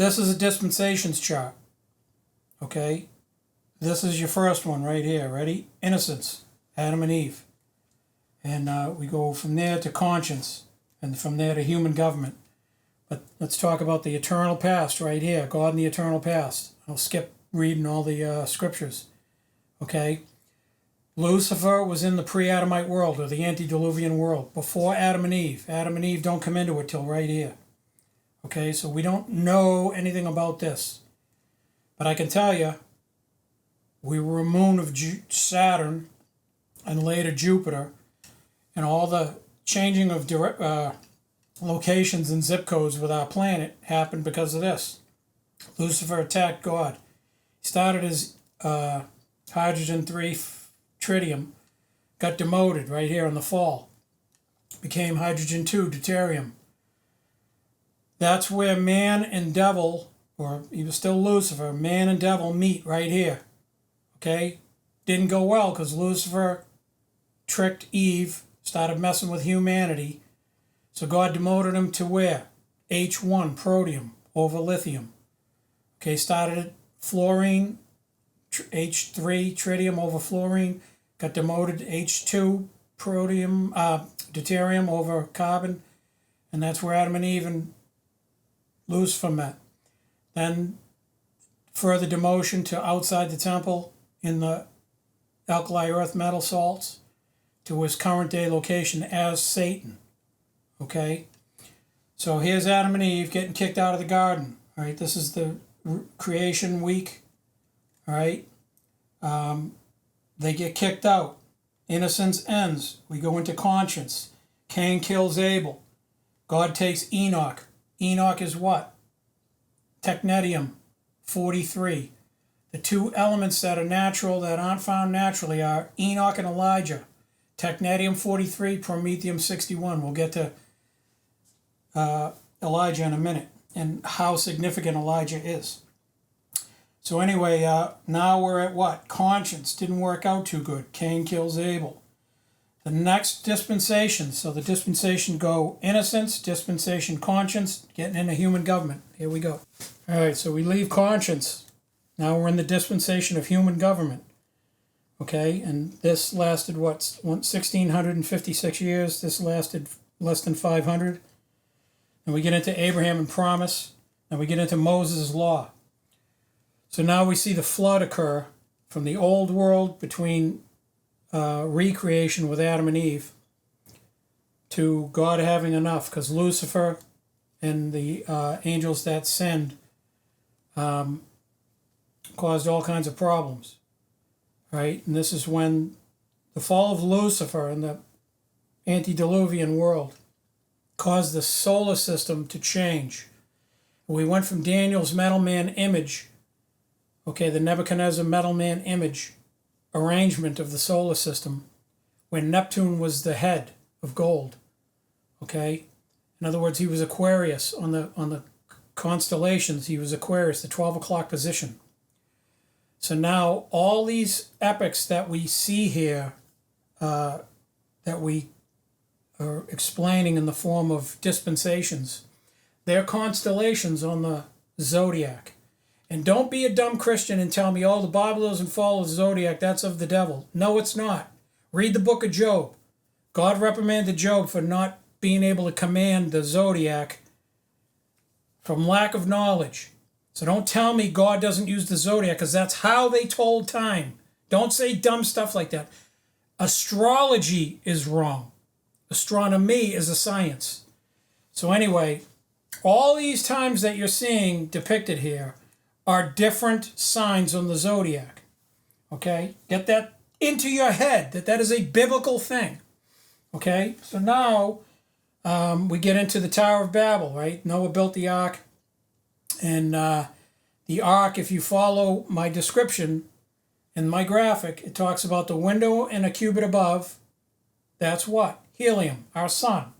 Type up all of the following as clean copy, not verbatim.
this is a dispensations chart. Okay? This is your first one right here. Ready? Innocence, Adam and Eve. And we go from there to conscience, and from there to human government. But let's talk about the eternal past right here, God in the eternal past. I'll skip reading all the scriptures. Okay? Lucifer was in the pre-Adamite world, or the antediluvian world, before Adam and Eve. Adam and Eve don't come into it till right here. Okay, so we don't know anything about this. But I can tell you, we were a moon of Saturn, and later Jupiter, and all the changing of locations and zip codes with our planet happened because of this. Lucifer attacked God. He started as hydrogen-3 tritium, got demoted right here in the fall, became hydrogen-2 deuterium. That's where man and devil, or he was still Lucifer, man and devil meet right here. Okay? Didn't go well because Lucifer tricked Eve, started messing with humanity. So God demoted him to where? H1, protium, over lithium. Okay, started at fluorine, H3, tritium over fluorine, got demoted to H2, protium, deuterium over carbon, and that's where Adam and Eve and Lucifer met. Then further demotion to outside the temple in the alkali earth metal salts to his current day location as Satan. Okay? So here's Adam and Eve getting kicked out of the garden. All right, this is the creation week. All right? They get kicked out. Innocence ends. We go into conscience. Cain kills Abel. God takes Enoch. Enoch is what? Technetium 43. The two elements that are natural, that aren't found naturally, are Enoch and Elijah. Technetium 43, promethium 61. We'll get to Elijah in a minute and how significant Elijah is. So anyway, now we're at what? Conscience. Didn't work out too good. Cain kills Abel. The next dispensation. So the dispensation go innocence, dispensation conscience, getting into human government. Here we go. All right, so we leave conscience. Now we're in the dispensation of human government. Okay, and this lasted what? 1,656 years. This lasted less than 500. And we get into Abraham and promise. And we get into Moses' law. So now we see the flood occur from the old world between recreation with Adam and Eve to God having enough, because Lucifer and the angels that sinned caused all kinds of problems, right? And this is when the fall of Lucifer in the antediluvian world caused the solar system to change. We went from Daniel's metal man image, okay, the Nebuchadnezzar metal man image arrangement of the solar system, when Neptune was the head of gold, okay? In other words, he was Aquarius on the constellations. He was Aquarius, the 12 o'clock position. So now all these epochs that we see here, that we are explaining in the form of dispensations, they're constellations on the zodiac. And don't be a dumb Christian and tell me, oh, the Bible doesn't follow the zodiac, that's of the devil. No, it's not. Read the book of Job. God reprimanded Job for not being able to command the zodiac from lack of knowledge. So don't tell me God doesn't use the zodiac, because that's how they told time. Don't say dumb stuff like that. Astrology is wrong. Astronomy is a science. So anyway, all these times that you're seeing depicted here are different signs on the zodiac. Okay? Get that into your head, that is a biblical thing. Okay? So now we get into the Tower of Babel, right? Noah built the ark. And the ark, if you follow my description in my graphic, it talks about the window and a cubit above. That's what? Helium, our sun.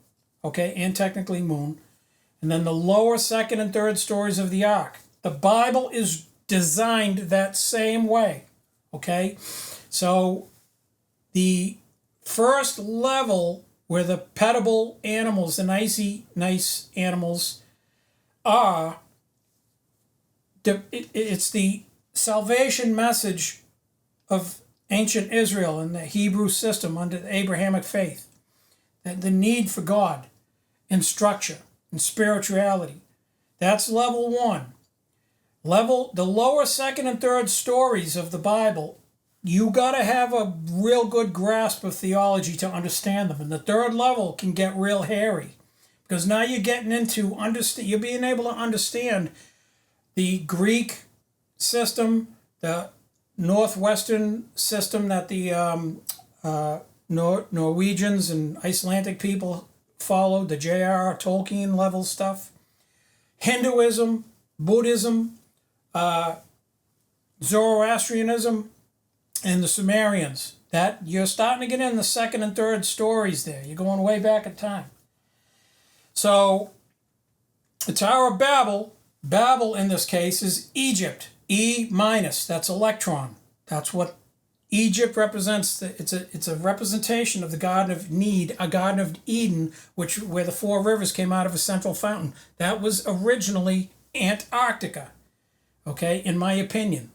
Okay? And technically moon. And then the lower, second, and third stories of the ark. The Bible is designed that same way, okay? So the first level where the petable animals, the nice animals, are it's the salvation message of ancient Israel and the Hebrew system under the Abrahamic faith. And the need for God and structure and spirituality. That's level one. The lower second and third stories of the Bible, you got to have a real good grasp of theology to understand them. And the third level can get real hairy, because now you're getting into you're being able to understand the Greek system, the Northwestern system that the Norwegians and Icelandic people followed, the J.R.R. Tolkien level stuff, Hinduism, Buddhism, Zoroastrianism, and the Sumerians. That you're starting to get in the second and third stories there. You're going way back in time. So the Tower of Babel in this case is Egypt. E minus, that's electron. That's what Egypt represents. It's a representation of the Garden of Need, a Garden of Eden, where the four rivers came out of a central fountain. That was originally Antarctica, okay, in my opinion.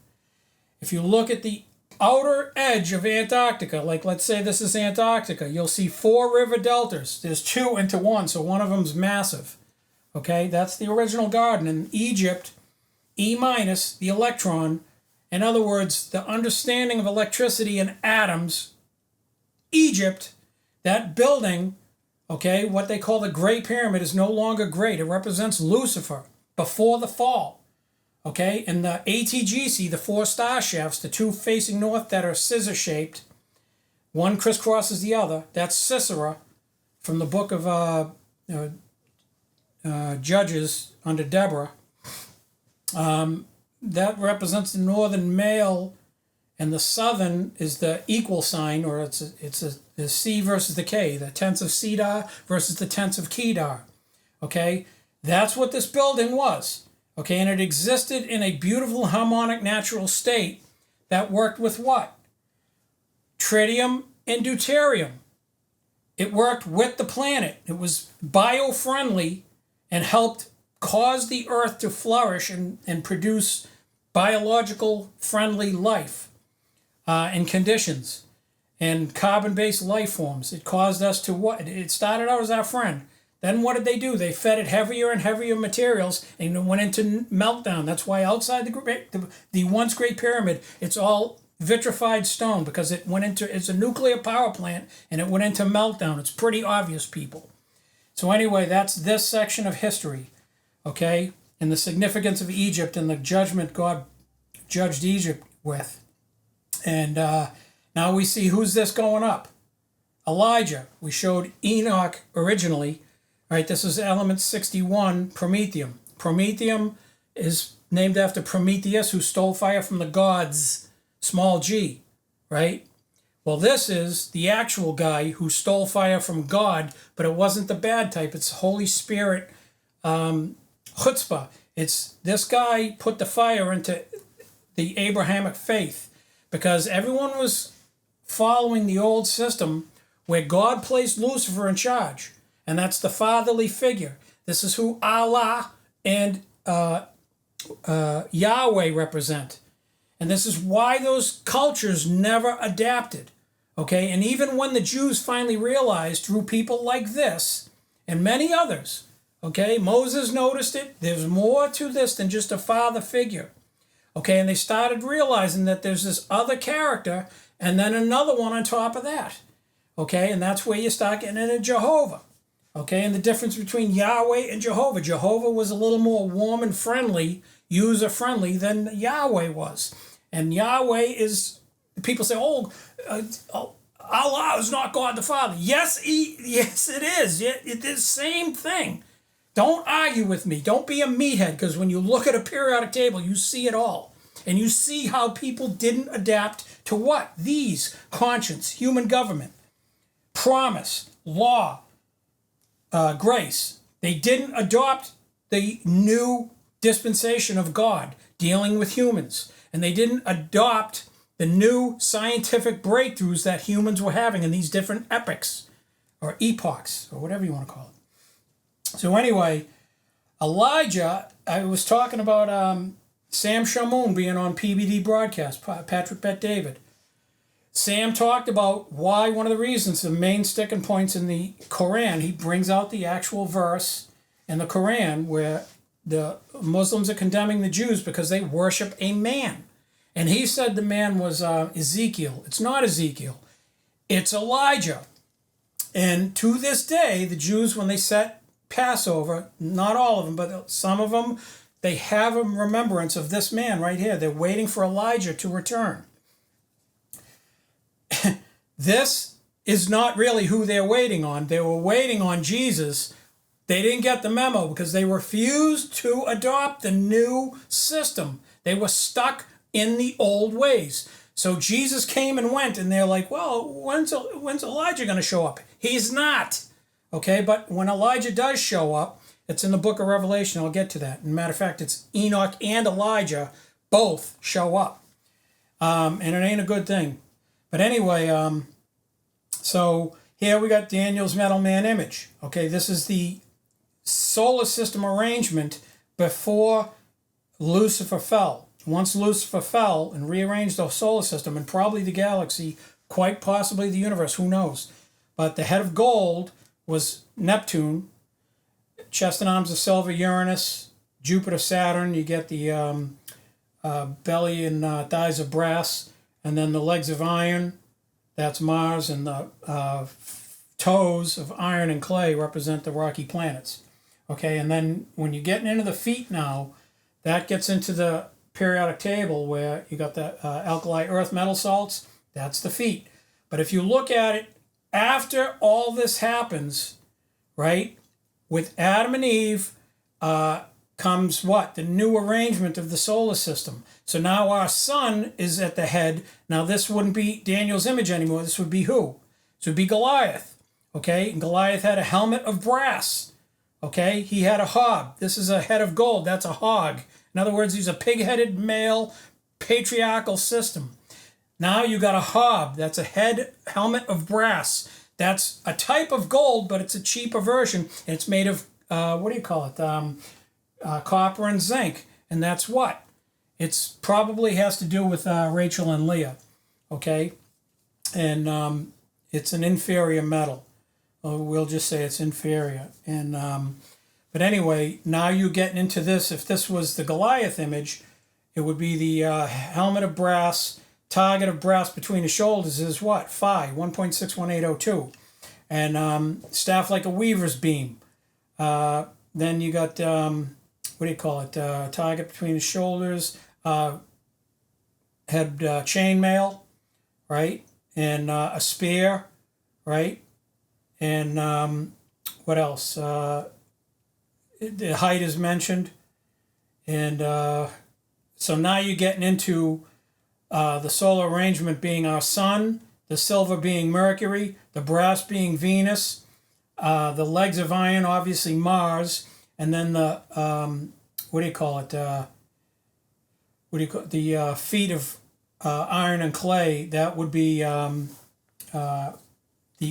If you look at the outer edge of Antarctica, like let's say this is Antarctica, you'll see four river deltas. There's two into one, so one of them's massive. Okay, that's the original garden. In Egypt, E minus, the electron, in other words, the understanding of electricity and atoms, Egypt, that building, okay, what they call the Great Pyramid is no longer great. It represents Lucifer before the fall. Okay, and the ATGC, the four star shafts, the two facing north that are scissor-shaped, one crisscrosses the other, that's Sisera from the book of Judges under Deborah. That represents the northern male, and the southern is the equal sign, or it's the C versus the K, the tents of Cedar versus the tents of Kedar. Okay, that's what this building was. Okay, and it existed in a beautiful harmonic natural state that worked with what? Tritium and deuterium. It worked with the planet. It was bio-friendly and helped cause the earth to flourish and produce biological friendly life and conditions and carbon-based life forms. It caused us to what? It started out as our friend. Then what did they do? They fed it heavier and heavier materials and it went into meltdown. That's why outside the once Great Pyramid, it's all vitrified stone, because it's a nuclear power plant and it went into meltdown. It's pretty obvious, people. So anyway, that's this section of history, okay? And the significance of Egypt and the judgment God judged Egypt with. And now we see who's this going up. Elijah. We showed Enoch originally. All right, this is element 61, Promethium. Promethium is named after Prometheus, who stole fire from the gods, small g, right? Well, this is the actual guy who stole fire from God, but it wasn't the bad type. It's Holy Spirit chutzpah. It's this guy put the fire into the Abrahamic faith, because everyone was following the old system where God placed Lucifer in charge. And that's the fatherly figure. This is who Allah and Yahweh represent. And this is why those cultures never adapted. Okay, and even when the Jews finally realized through people like this and many others, okay, Moses noticed it, there's more to this than just a father figure. Okay, and they started realizing that there's this other character and then another one on top of that. Okay, and that's where you start getting into Jehovah. Okay, and the difference between Yahweh and Jehovah. Jehovah was a little more warm and friendly, user-friendly than Yahweh was. And Yahweh is, people say, Allah is not God the Father. Yes, it is. It's the same thing. Don't argue with me. Don't be a meathead, because when you look at a periodic table, you see it all. And you see how people didn't adapt to what? These: conscience, human government, promise, law, grace. They didn't adopt the new dispensation of God dealing with humans. And they didn't adopt the new scientific breakthroughs that humans were having in these different epochs or epochs or whatever you want to call it. So anyway, Elijah, I was talking about Sam Shamoun being on PBD broadcast, Patrick Bet David. Sam talked about why one of the reasons, the main sticking points in the Quran, he brings out the actual verse in the Quran where the Muslims are condemning the Jews because they worship a man. And he said the man was Ezekiel. It's not Ezekiel. It's Elijah. And to this day, the Jews, when they set Passover, not all of them, but some of them, they have a remembrance of this man right here. They're waiting for Elijah to return. This is not really who they're waiting on. They were waiting on Jesus. They didn't get the memo because they refused to adopt the new system. They were stuck in the old ways. So Jesus came and went, and they're like, well, when's Elijah going to show up? He's not. Okay, but when Elijah does show up, it's in the book of Revelation. I'll get to that. As a matter of fact, it's Enoch and Elijah both show up. And it ain't a good thing. But anyway, so here we got Daniel's metal man image. Okay, this is the solar system arrangement before Lucifer fell. Once Lucifer fell and rearranged the solar system and probably the galaxy, quite possibly the universe, who knows. But the head of gold was Neptune, chest and arms of silver, Uranus, Jupiter, Saturn. You get the belly and thighs of brass, and then the legs of iron, that's Mars, and the toes of iron and clay represent the rocky planets. Okay, and then when you're getting into the feet now, that gets into the periodic table where you got the alkali earth metal salts, that's the feet. But if you look at it, after all this happens, right, with Adam and Eve comes what? The new arrangement of the solar system. So now our sun is at the head. Now this wouldn't be Daniel's image anymore. This would be who? This would be Goliath. Okay, and Goliath had a helmet of brass. Okay, he had a hob. This is a head of gold. That's a hog. In other words, he's a pig-headed male patriarchal system. Now you got a hob. That's a helmet of brass. That's a type of gold, but it's a cheaper version. And it's made of, what do you call it? Copper and zinc. And that's what? It's probably has to do with Rachel and Leah. Okay? And it's an inferior metal. We'll just say it's inferior. And but anyway, now you're getting into this. If this was the Goliath image, it would be the helmet of brass. Target of brass between the shoulders is what? Phi, 1.61802. And staff like a weaver's beam. Then you got, what do you call it? Target between the shoulders. Had chainmail, right? And a spear, right? And what else? The height is mentioned. And so now you're getting into the solar arrangement being our sun, the silver being Mercury, the brass being Venus, the legs of iron, obviously Mars, and then the, what do you call it? The feet of iron and clay, that would be the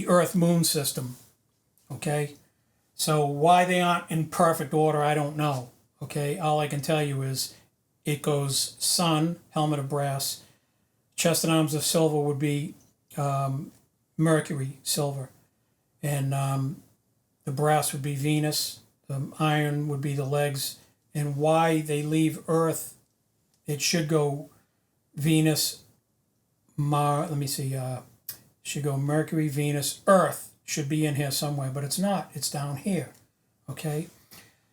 Earth-Moon system, okay? So why they aren't in perfect order, I don't know, okay? All I can tell you is it goes sun, helmet of brass, chest and arms of silver would be Mercury, silver, and the brass would be Venus, the iron would be the legs, and why they leave Earth, it should go Venus, should go Mercury, Venus, Earth should be in here somewhere, but it's not. It's down here, okay?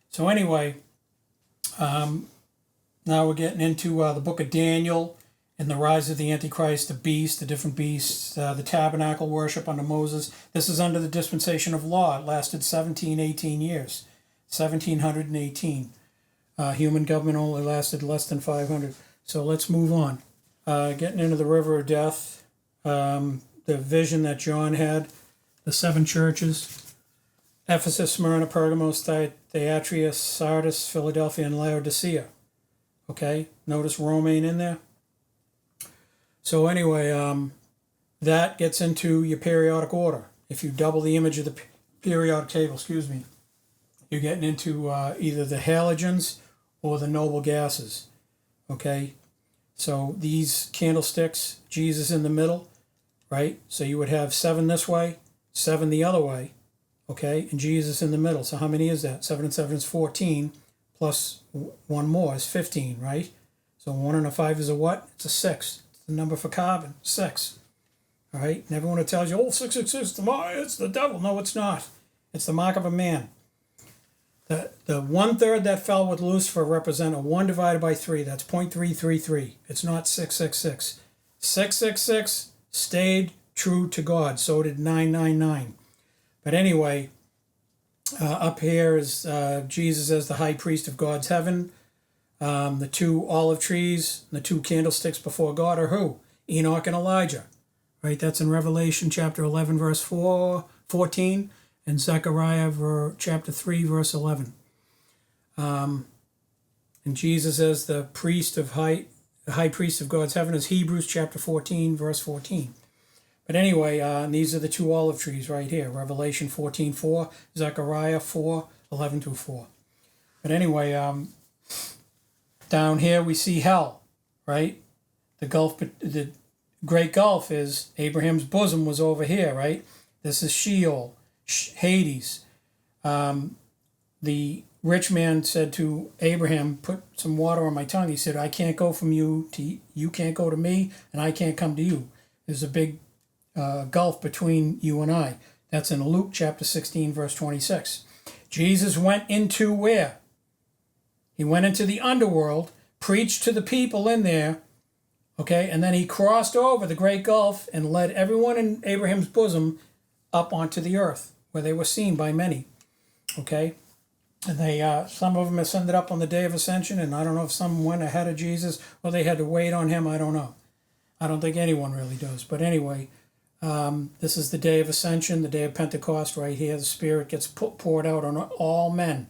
So anyway, now we're getting into the book of Daniel and the rise of the Antichrist, the beast, the different beasts, the tabernacle worship under Moses. This is under the dispensation of law. It lasted 18 years, 1718. Human government only lasted less than 500. So let's move on. Getting into the river of death, the vision that John had, the 7 churches, Ephesus, Smyrna, Pergamos, Thyatira, Sardis, Philadelphia, and Laodicea. Okay, notice Rome ain't in there. So anyway, that gets into your periodic order. If you double the image of the periodic table, you're getting into either the halogens or the noble gases. Okay, so these candlesticks, Jesus in the middle, right? So you would have 7 this way, 7 the other way, okay, and Jesus in the middle. So how many is that? 7 and 7 is 14, plus 1 more is 15, right? So 1 and a 5 is a what? It's a 6. It's the number for carbon, 6. All right, and everyone that tells you, oh, 666, it's the devil. No, it's not. It's the mark of a man. The 1/3 that fell with Lucifer represent a 1 divided by 3. That's 0.333. It's not 666. 666 stayed true to God. So did 999. But anyway, up here is Jesus as the high priest of God's heaven. The 2 olive trees, the 2 candlesticks before God are who? Enoch and Elijah. Right? That's in Revelation chapter 11, verse 14. And Zechariah chapter 3, verse 11. And Jesus as the high priest of God's heaven is Hebrews chapter 14, verse 14. But anyway, these are the 2 olive trees right here. Revelation 14:4, Zechariah 4:11-4. But anyway, down here we see hell, right? The Great Gulf is Abraham's bosom was over here, right? This is Sheol. Hades. The rich man said to Abraham, put some water on my tongue. He said, I can't go from you to you can't go to me, and I can't come to you. There's a big gulf between you and I. That's in Luke chapter 16, verse 26. Jesus went into where? He went into the underworld, preached to the people in there, okay, and then he crossed over the great gulf and led everyone in Abraham's bosom up onto the earth, where they were seen by many, okay? And they, some of them ascended up on the day of ascension, and I don't know if some went ahead of Jesus or they had to wait on him. I don't know. I don't think anyone really does. But anyway, this is the day of ascension, the day of Pentecost right here. The Spirit gets poured out on all men.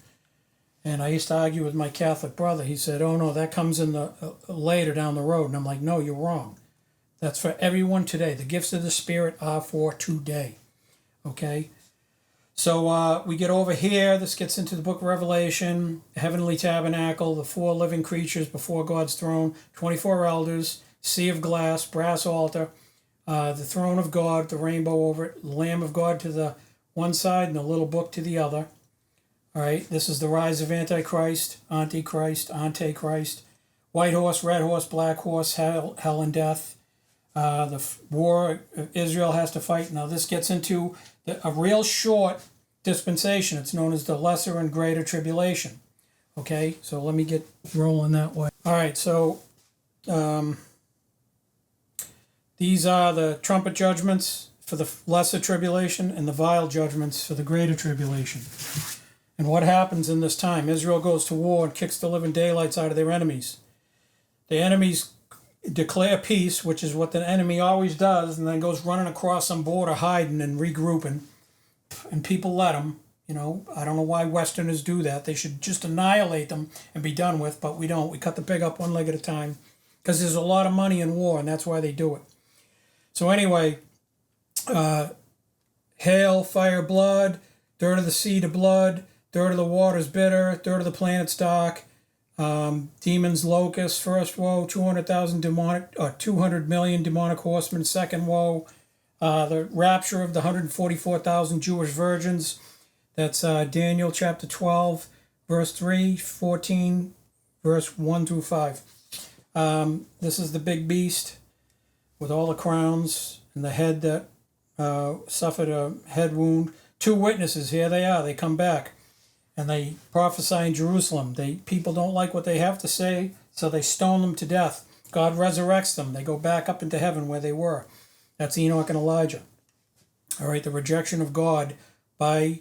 And I used to argue with my Catholic brother. He said, oh, no, that comes in the later down the road. And I'm like, no, you're wrong. That's for everyone today. The gifts of the Spirit are for today. Okay, so we get over here. This gets into the book of Revelation, heavenly tabernacle, the 4 living creatures before God's throne, 24 elders, sea of glass, brass altar, the throne of God, the rainbow over it, the Lamb of God to the one side and the little book to the other. All right, this is the rise of Antichrist, white horse, red horse, black horse, hell and death. The war Israel has to fight. Now this gets into a real short dispensation. It's known as the lesser and greater tribulation. Okay, so let me get rolling that way. All right, so these are the trumpet judgments for the lesser tribulation and the vial judgments for the greater tribulation. And what happens in this time? Israel goes to war and kicks the living daylights out of their enemies. The enemies declare peace, which is what the enemy always does, and then goes running across some border, hiding and regrouping, and people let them. You know, I don't know why Westerners do that. They should just annihilate them and be done with, but we don't. We cut the pig up one leg at a time because there's a lot of money in war, and that's why they do it. So anyway, hail, fire, blood, dirt of the sea to blood, dirt of the waters bitter, dirt of the planets dark, demons, locusts, first woe, 200 million demonic horsemen, second woe, the rapture of the 144,000 Jewish virgins. That's Daniel chapter 12, verse 3, 14, verse 1 through 5. This is the big beast with all the crowns and the head that suffered a head wound. 2 witnesses, here they are, they come back. And they prophesy in Jerusalem. People don't like what they have to say, so they stone them to death. God resurrects them. They go back up into heaven where they were. That's Enoch and Elijah. All right, the rejection of God by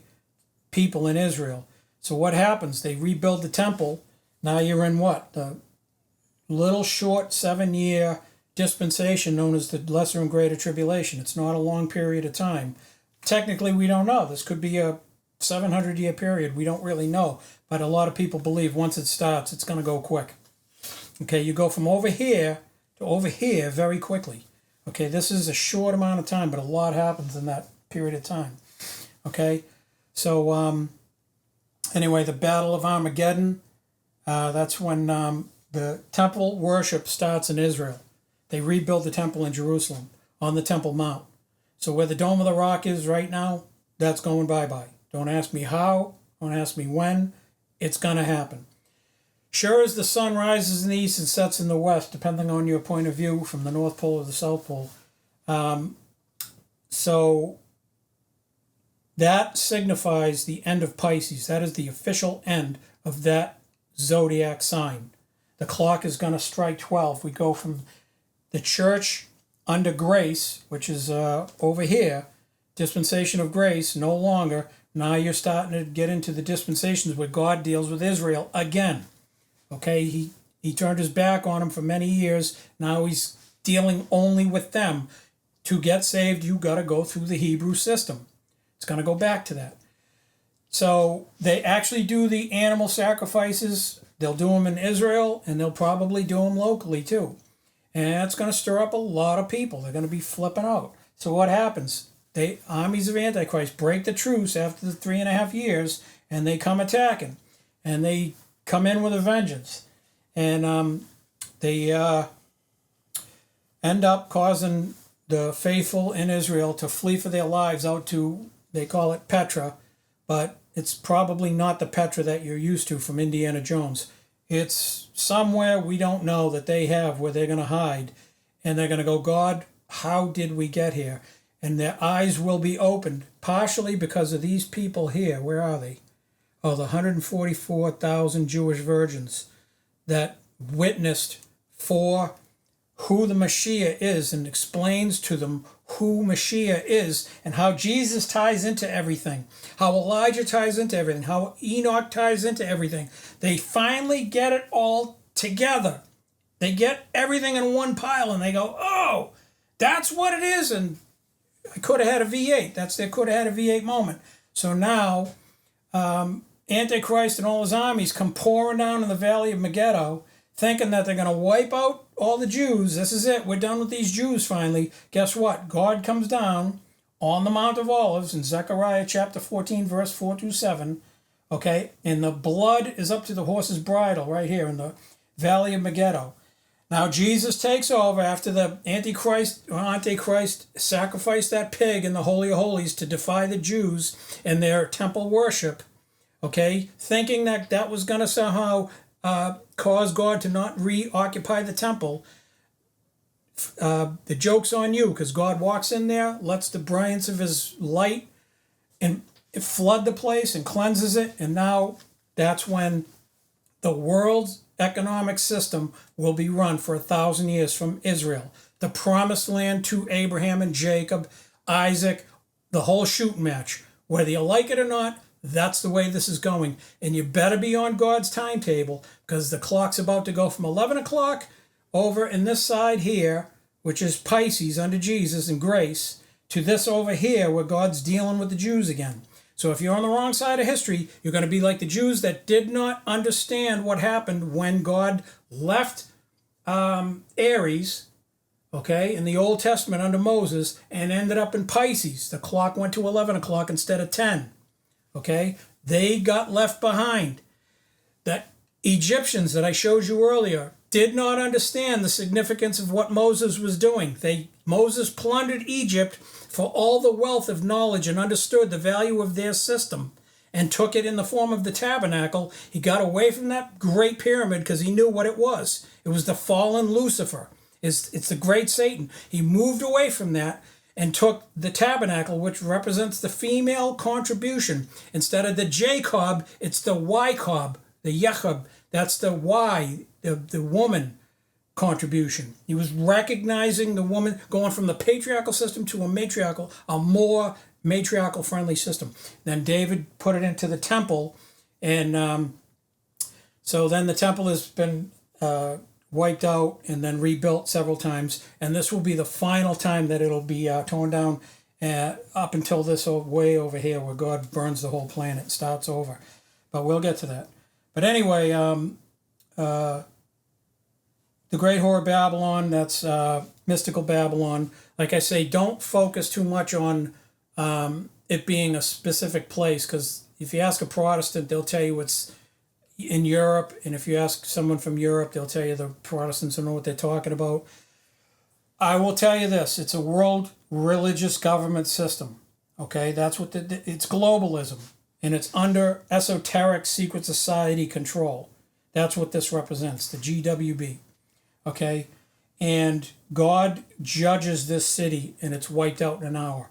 people in Israel. So what happens? They rebuild the temple. Now you're in what? The little short 7-year dispensation known as the lesser and greater tribulation. It's not a long period of time. Technically, we don't know. This could be a 700-year period. We don't really know, but a lot of people believe once it starts, it's going to go quick. Okay, you go from over here to over here very quickly. Okay, this is a short amount of time, but a lot happens in that period of time. Okay, so anyway, the Battle of Armageddon, that's when the temple worship starts in Israel. They rebuild the temple in Jerusalem on the Temple Mount. So where the Dome of the Rock is right now, that's going bye-bye. Don't ask me how, don't ask me when, it's going to happen. Sure as the sun rises in the east and sets in the west, depending on your point of view from the North Pole or the South Pole. So that signifies the end of Pisces. That is the official end of that zodiac sign. The clock is going to strike 12. We go from the church under grace, which is over here, dispensation of grace, no longer. Now you're starting to get into the dispensations where God deals with Israel again. Okay, he turned his back on them for many years. Now he's dealing only with them. To get saved, you got to go through the Hebrew system. It's going to go back to that. So they actually do the animal sacrifices. They'll do them in Israel, and they'll probably do them locally too. And that's going to stir up a lot of people. They're going to be flipping out. So what happens? Armies of Antichrist break the truce after the 3.5 years, and they come attacking. And they come in with a vengeance. And they end up causing the faithful in Israel to flee for their lives out to, they call it Petra, but it's probably not the Petra that you're used to from Indiana Jones. It's somewhere we don't know that they have where they're going to hide. And they're going to go, God, how did we get here? And their eyes will be opened, partially because of these people here. Where are they? Oh, the 144,000 Jewish virgins that witnessed for who the Messiah is and explains to them who Messiah is and how Jesus ties into everything, how Elijah ties into everything, how Enoch ties into everything. They finally get it all together. They get everything in one pile and they go, oh, that's what it is. And I could have had a V8. They could have had a V8 moment. So now Antichrist and all his armies come pouring down in the valley of Megiddo, thinking that they're going to wipe out all the Jews. This is it. We're done with these Jews finally. Guess what? God comes down on the Mount of Olives in Zechariah chapter 14, verse 4-7. Okay? And the blood is up to the horse's bridle right here in the valley of Megiddo. Now Jesus takes over after the Antichrist sacrificed that pig in the Holy of Holies to defy the Jews and their temple worship. Okay? Thinking that that was going to somehow cause God to not reoccupy the temple. The joke's on you, because God walks in there, lets the brilliance of his light and flood the place and cleanses it, and now that's when the world's economic system will be run for 1,000 years from Israel. The promised land to Abraham and Jacob, Isaac, the whole shooting match. Whether you like it or not, that's the way this is going. And you better be on God's timetable, because the clock's about to go from 11 o'clock over in this side here, which is Pisces under Jesus and grace, to this over here where God's dealing with the Jews again. So if you're on the wrong side of history, you're going to be like the Jews that did not understand what happened when God left Aries, okay, in the Old Testament under Moses, and ended up in Pisces. The clock went to 11 o'clock instead of 10. Okay, they got left behind. The Egyptians that I showed you earlier did not understand the significance of what Moses was doing. Moses plundered Egypt for all the wealth of knowledge and understood the value of their system and took it in the form of the tabernacle. He got away from that great pyramid because he knew what it was. It was the fallen Lucifer. It's the great Satan. He moved away from that and took the tabernacle, which represents the female contribution. Instead of the Jacob, it's the Y-cob, the Yechab. That's the Y, the woman contribution. He was recognizing the woman, going from the patriarchal system to a more matriarchal friendly system. Then David put it into the temple, and so then the temple has been wiped out and then rebuilt several times, and this will be the final time that it'll be torn down up until this way over here where God burns the whole planet and starts over. But we'll get to that. But anyway, the Great Whore of Babylon, that's mystical Babylon. Like I say, don't focus too much on it being a specific place, because if you ask a Protestant, they'll tell you it's in Europe, and if you ask someone from Europe, they'll tell you the Protestants don't know what they're talking about. I will tell you this: it's a world religious government system. Okay, that's what it's globalism, and it's under esoteric secret society control. That's what this represents, the GWB. Okay, and God judges this city, and it's wiped out in an hour.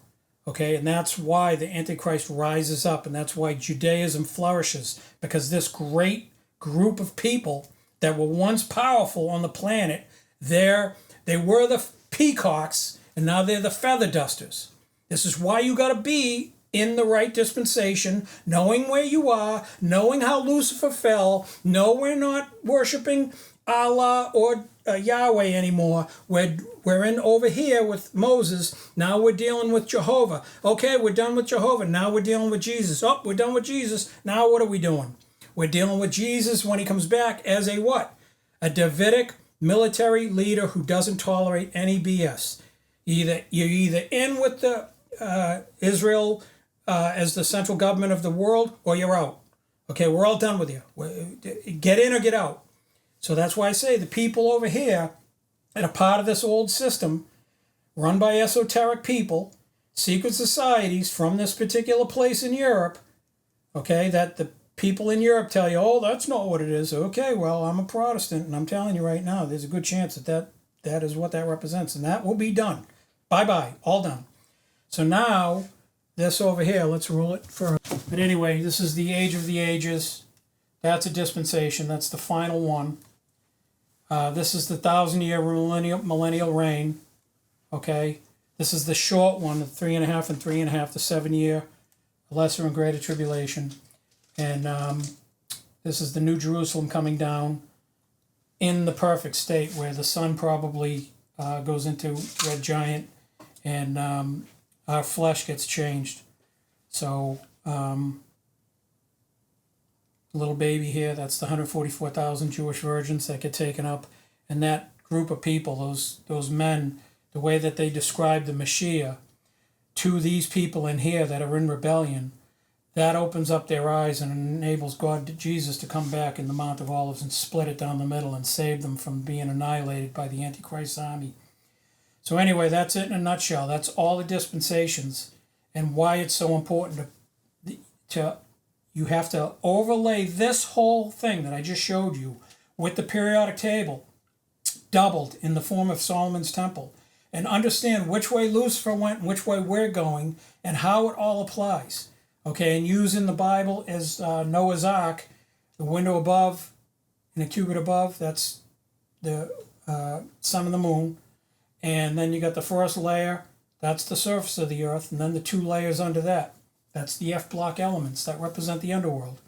Okay, and that's why the Antichrist rises up, and that's why Judaism flourishes, because this great group of people that were once powerful on the planet, they were the peacocks, and now they're the feather dusters. This is why you got to be in the right dispensation, knowing where you are, knowing how Lucifer fell. No, we're not worshiping Allah or Yahweh anymore. We're in over here with Moses. Now we're dealing with Jehovah. Okay, we're done with Jehovah. Now we're dealing with Jesus. Oh, we're done with Jesus. Now what are we doing? We're dealing with Jesus when he comes back as a what? A Davidic military leader who doesn't tolerate any BS. You're either in with the Israel as the central government of the world, or you're out. Okay, we're all done with you. Get in or get out. So that's why I say the people over here that are part of this old system, run by esoteric people, secret societies from this particular place in Europe, okay, that the people in Europe tell you, oh, that's not what it is. Okay, well, I'm a Protestant, and I'm telling you right now, there's a good chance that is what that represents, and that will be done. Bye-bye, all done. So now, this over here, let's rule it for. But anyway, this is the age of the ages. That's a dispensation. That's the final one. This is the 1,000-year millennial reign. Okay, this is the short one, the 3.5 and 3.5, the 7-year lesser and greater tribulation. And this is the New Jerusalem coming down in the perfect state, where the sun probably goes into red giant, and our flesh gets changed. So little baby here, that's the 144,000 Jewish virgins that get taken up. And that group of people, those men, the way that they describe the Mashiach to these people in here that are in rebellion, that opens up their eyes and enables Jesus to come back in the Mount of Olives and split it down the middle and save them from being annihilated by the Antichrist army. So anyway, that's it in a nutshell. That's all the dispensations, and why it's so important to you have to overlay this whole thing that I just showed you with the periodic table, doubled in the form of Solomon's temple, and understand which way Lucifer went and which way we're going and how it all applies. Okay, and using the Bible as Noah's Ark, the window above and a cubit above, that's the sun and the moon. And then you got the first layer, that's the surface of the earth, and then the 2 layers under that. That's the F block elements that represent the underworld.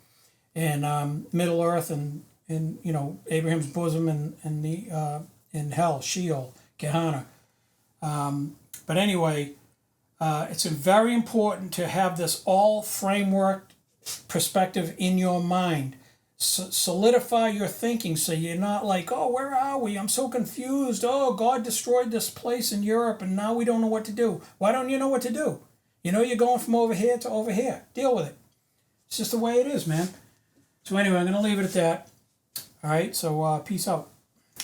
And Middle Earth and Abraham's bosom and the in hell, Sheol, Gehenna. But anyway, it's very important to have this all framework perspective in your mind. Solidify your thinking so you're not like, oh, where are we? I'm so confused. Oh, God destroyed this place in Europe and now we don't know what to do. Why don't you know what to do? You know you're going from over here to over here. Deal with it. It's just the way it is, man. So anyway, I'm going to leave it at that. All right, so peace out.